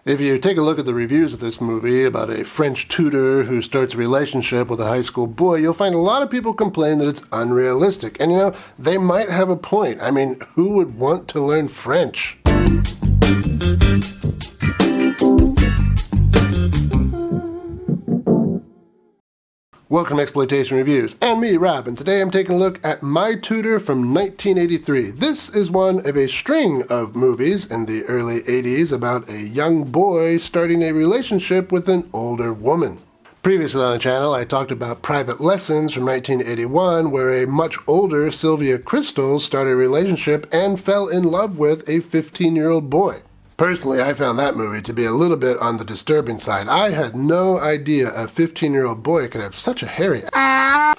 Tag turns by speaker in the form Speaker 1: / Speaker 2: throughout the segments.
Speaker 1: If you take a look at the reviews of this movie about a French tutor who starts a relationship with a high school boy, you'll find a lot of people complain that it's unrealistic. And you know, they might have a point. I mean, who would want to learn French? Welcome to Exploitation Reviews, and me, Rob, and today I'm taking a look at My Tutor from 1983. This is one of a string of movies in the early 80s about a young boy starting a relationship with an older woman. Previously on the channel, I talked about Private Lessons from 1981, where a much older Sylvia Crystal started a relationship and fell in love with a 15-year-old boy. Personally, I found that movie to be a little bit on the disturbing side. I had no idea a 15-year-old boy could have such a hairy But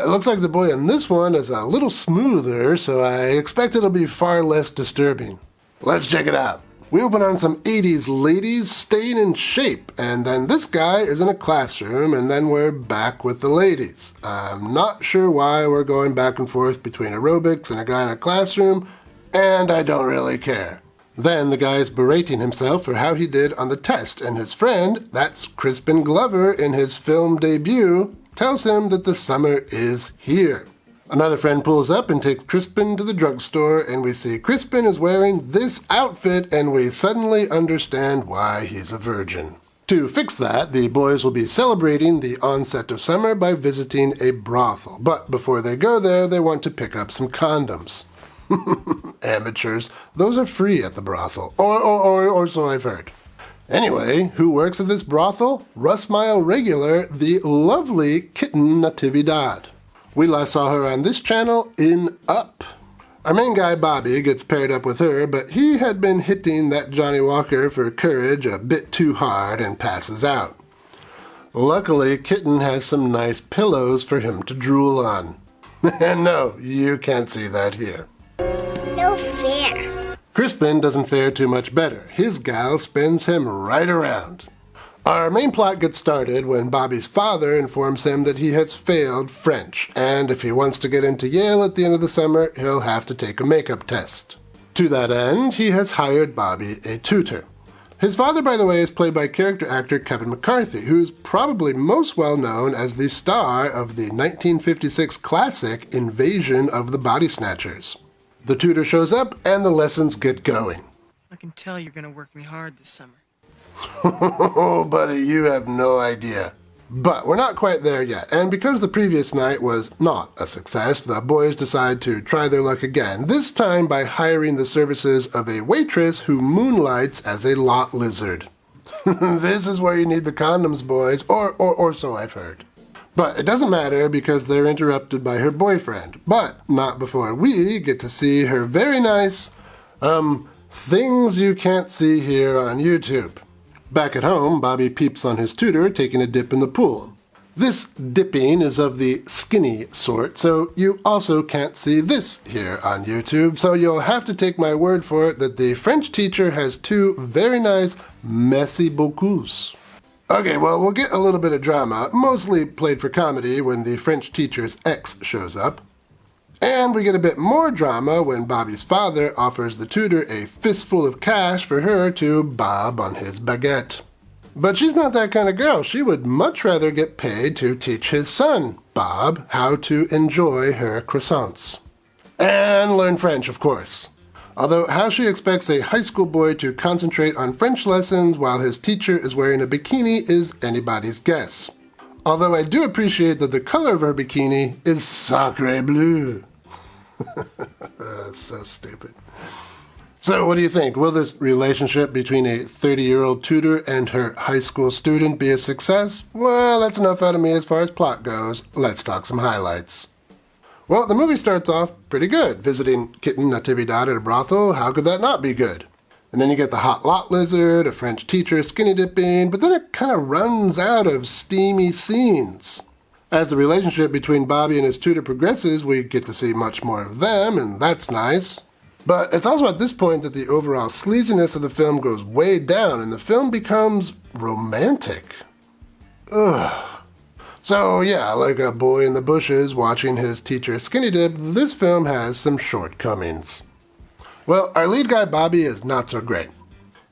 Speaker 1: it looks like the boy in this one is a little smoother, so I expect it'll be far less disturbing. Let's check it out. We open on some 80s ladies staying in shape, and then this guy is in a classroom, and then we're back with the ladies. I'm not sure why we're going back and forth between aerobics and a guy in a classroom, and I don't really care. Then the guy is berating himself for how he did on the test, and his friend, that's Crispin Glover in his film debut, tells him that the summer is here. Another friend pulls up and takes Crispin to the drugstore, and we see Crispin is wearing this outfit, and we suddenly understand why he's a virgin. To fix that, the boys will be celebrating the onset of summer by visiting a brothel, but before they go there, they want to pick up some condoms. Amateurs. Those are free at the brothel. Or so I've heard. Anyway, who works at this brothel? Russ Meyer regular, the lovely Kitten Natividad. We last saw her on this channel in Up. Our main guy, Bobby, gets paired up with her, but he had been hitting that Johnny Walker for courage a bit too hard and passes out. Luckily, Kitten has some nice pillows for him to drool on. And no, you can't see that here.
Speaker 2: No fair.
Speaker 1: Crispin doesn't fare too much better. His gal spins him right around. Our main plot gets started when Bobby's father informs him that he has failed French, and if he wants to get into Yale at the end of the summer, he'll have to take a makeup test. To that end, he has hired Bobby a tutor. His father, by the way, is played by character actor Kevin McCarthy, who's probably most well known as the star of the 1956 classic Invasion of the Body Snatchers. The tutor shows up, and the lessons get going.
Speaker 3: I can tell you're gonna work me hard this summer.
Speaker 1: Oh, buddy, you have no idea. But we're not quite there yet, and because the previous night was not a success, the boys decide to try their luck again, this time by hiring the services of a waitress who moonlights as a lot lizard. This is where you need the condoms, boys, or so I've heard. But it doesn't matter because they're interrupted by her boyfriend. But not before we get to see her very nice, things you can't see here on YouTube. Back at home, Bobby peeps on his tutor taking a dip in the pool. This dipping is of the skinny sort, so you also can't see this here on YouTube, so you'll have to take my word for it that the French teacher has two very nice merci beaucoup. Okay, well, we'll get a little bit of drama, mostly played for comedy when the French teacher's ex shows up. And we get a bit more drama when Bobby's father offers the tutor a fistful of cash for her to bob on his baguette. But she's not that kind of girl. She would much rather get paid to teach his son, Bob, how to enjoy her croissants. And learn French, of course. Although how she expects a high school boy to concentrate on French lessons while his teacher is wearing a bikini is anybody's guess. Although I do appreciate that the color of her bikini is sacré bleu. So stupid. So what do you think? Will this relationship between a 30-year-old tutor and her high school student be a success? Well, that's enough out of me as far as plot goes. Let's talk some highlights. Well, the movie starts off pretty good. Visiting Kitten Natividad at a brothel, how could that not be good? And then you get the hot lot lizard, a French teacher skinny dipping, but then it kind of runs out of steamy scenes. As the relationship between Bobby and his tutor progresses, we get to see much more of them, and that's nice. But it's also at this point that the overall sleaziness of the film goes way down, and the film becomes romantic. Ugh. So yeah, like a boy in the bushes watching his teacher skinny dip, this film has some shortcomings. Well, our lead guy Bobby is not so great.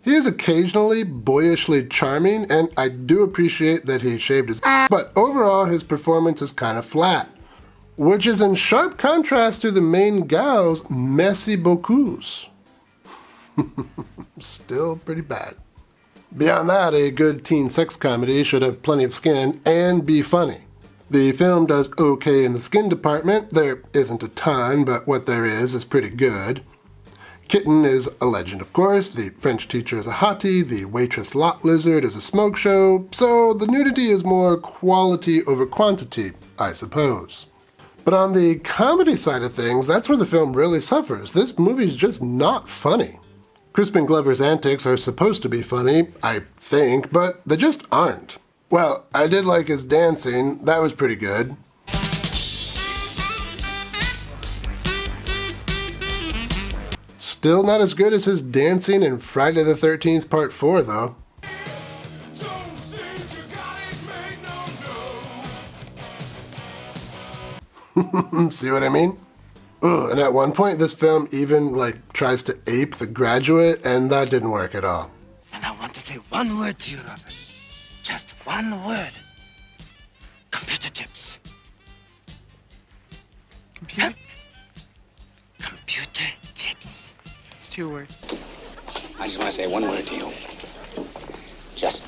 Speaker 1: He is occasionally boyishly charming, and I do appreciate that he shaved his but overall his performance is kind of flat, which is in sharp contrast to the main gal's merci beaucoup. Still pretty bad. Beyond that, a good teen sex comedy should have plenty of skin and be funny. The film does okay in the skin department. There isn't a ton, but what there is pretty good. Kitten is a legend, of course. The French teacher is a hottie. The waitress lot lizard is a smoke show. So the nudity is more quality over quantity, I suppose. But on the comedy side of things, that's where the film really suffers. This movie's just not funny. Crispin Glover's antics are supposed to be funny, I think, but they just aren't. Well, I did like his dancing. That was pretty good. Still not as good as his dancing in Friday the 13th Part 4, though. See what I mean? Ugh, and at one point, this film even, tries to ape The Graduate, and that didn't work at all.
Speaker 4: And I want to say one word to you, Robert. Just one word. Computer chips.
Speaker 3: Computer?
Speaker 4: Computer chips.
Speaker 3: It's 2 words.
Speaker 5: I just want to say one word to you. Just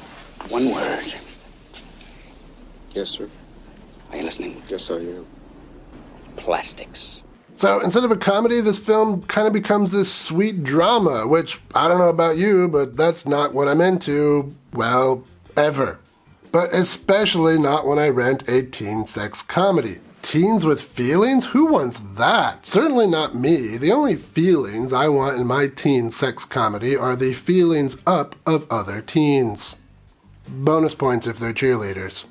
Speaker 5: one word.
Speaker 6: Yes, sir.
Speaker 5: Are you listening?
Speaker 6: Yes, I am.
Speaker 5: Plastics.
Speaker 1: So instead of a comedy, this film kind of becomes this sweet drama, which, I don't know about you, but that's not what I'm into, well, ever. But especially not when I rent a teen sex comedy. Teens with feelings? Who wants that? Certainly not me. The only feelings I want in my teen sex comedy are the feelings up of other teens. Bonus points if they're cheerleaders.